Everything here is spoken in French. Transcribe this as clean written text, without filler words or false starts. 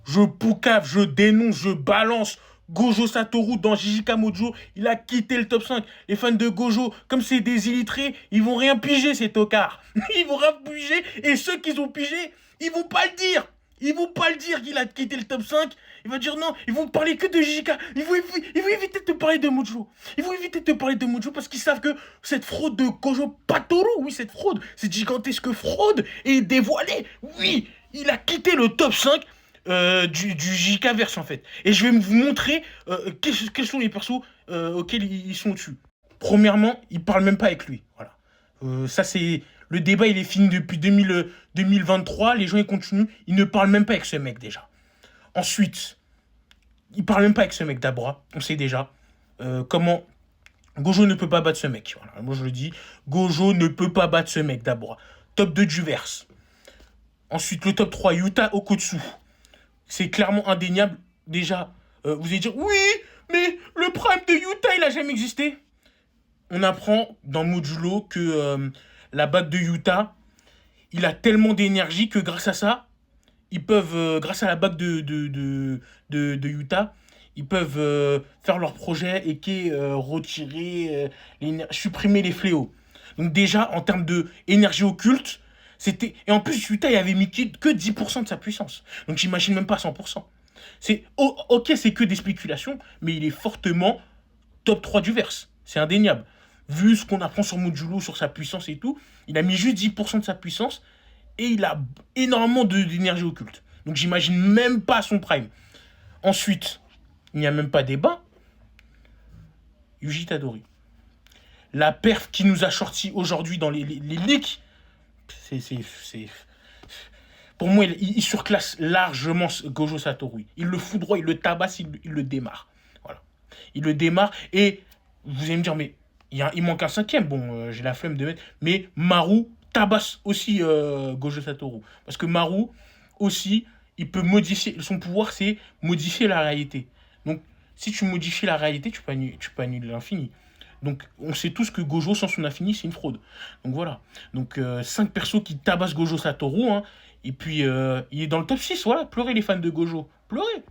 je poucave, je dénonce, je balance. Gojo Satoru dans Jijika Mojo, il a quitté le top 5. Les fans de Gojo, comme c'est des illettrés, ils vont rien piger, ces tocards. Ils vont rien piger, et ceux qui ont pigé, ils vont pas le dire. Ils vont pas le dire qu'il a quitté le top 5. Il va dire non, ils vont parler que de Jijika. Ils vont éviter de te parler de Mojo. Ils vont éviter de te parler de Mojo parce qu'ils savent que cette fraude de Gojo Satoru, oui, cette fraude, cette gigantesque fraude est dévoilée. Oui, il a quitté le top 5 du JK-verse en fait. Et je vais vous montrer quels sont les persos auxquels ils sont dessus. Premièrement, ils parlent même pas avec lui. Voilà. Ça c'est... Le débat il est fini depuis 2023, les gens ils continuent, ils ne parlent même pas avec ce mec déjà. Ensuite, ils parlent même pas avec ce mec d'Abra, on sait déjà comment Gojo ne peut pas battre ce mec. Voilà. Moi je le dis, Gojo ne peut pas battre ce mec d'Abra. Top 2 du verse. Ensuite, le top 3, Yuta Okotsu. C'est clairement indéniable. Déjà, vous allez dire, oui, mais le prime de Yuta, il a jamais existé. On apprend dans Modulo que la bague de Yuta, il a tellement d'énergie que grâce à ça, ils peuvent, grâce à la bague de Yuta, ils peuvent faire leur projet et qui retirer, supprimer les fléaux. Donc déjà, en termes d'énergie occulte, c'était... Et en plus, Yuta, il avait mis que 10% de sa puissance. Donc j'imagine même pas 100%. Ok, c'est que des spéculations, mais il est fortement top 3 du verse. C'est indéniable. Vu ce qu'on apprend sur Mojulo, sur sa puissance et tout, il a mis juste 10% de sa puissance et il a énormément d'énergie occulte. Donc j'imagine même pas son prime. Ensuite, il n'y a même pas débat. Yuji Tadori. La perf qui nous a sorti aujourd'hui dans les leaks, c'est... Pour moi, il surclasse largement Gojo Satoru. Il le foudroie, il le tabasse, il le démarre. Voilà. Il le démarre et vous allez me dire, mais il manque un cinquième. Bon, j'ai la flemme de mettre. Mais Maru tabasse aussi Gojo Satoru. Parce que Maru aussi, il peut modifier. Son pouvoir, c'est modifier la réalité. Donc, si tu modifies la réalité, tu peux annuler l'infini. Donc, on sait tous que Gojo, sans son infini, c'est une fraude. Donc, voilà. Donc, 5 persos qui tabassent Gojo Satoru. Hein, et puis, il est dans le top 6. Voilà, pleurez les fans de Gojo. Pleurez.